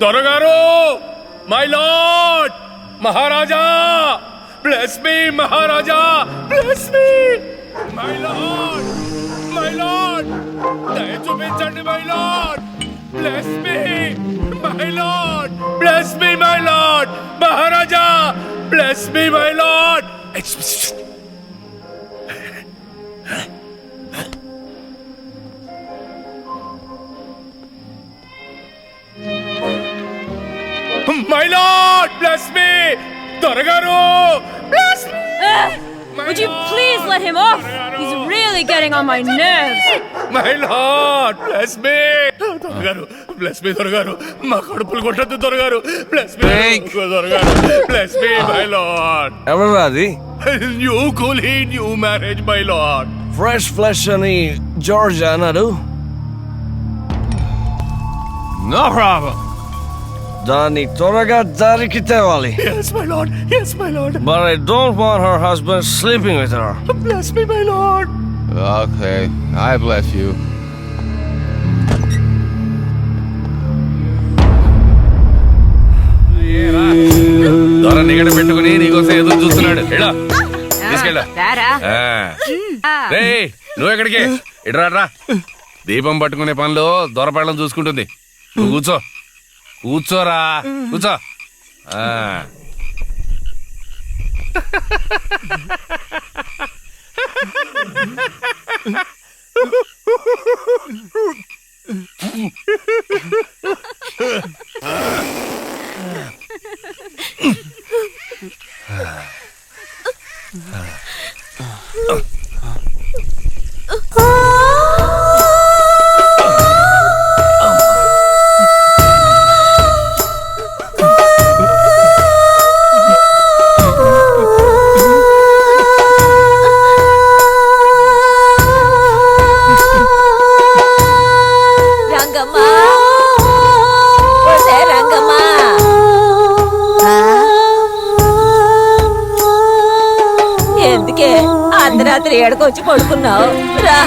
దొరగారు, my lord, Maharaja, bless me Maharaja, bless me my lord, my lord, దయ చూపించండి my lord, bless me my lord, bless me my lord, Maharaja, bless me my lord. My Lord, bless me! Doragaru, bless me! Would you please let him off? He's really getting on my nerves. My Lord, bless me! Doragaru, bless me, Doragaru. Ma kadupulu kottadu Doragaru. Bless me, Doragaru. Bless me, my Lord. Everybody, New coolie, new marriage, my Lord. fresh flesh ani Georgia anadu. No problem. దాన్ని త్వరగా దారికి తేవాలి. Yes, my Lord. Yes, my Lord. But I don't want her husband sleeping with her. Bless me, my Lord. Okay, I bless you. దొర నిగడ పెట్టుకుని నీకోసం ఎదురు చూస్తున్నాడు. తీసుకెళ్ళ. రే, నువ్వు ఎక్కడికి? ఇడ్రా. దీపం పట్టుకునే పనిలో దొరపళ్ళం చూసుకుంటుంది. నువ్వు కూర్చో, కూర్చోరా, కూర్చో. ఎందుకే అర్ధరాత్రి ఏడకొచ్చి పడుకున్నావు? రా.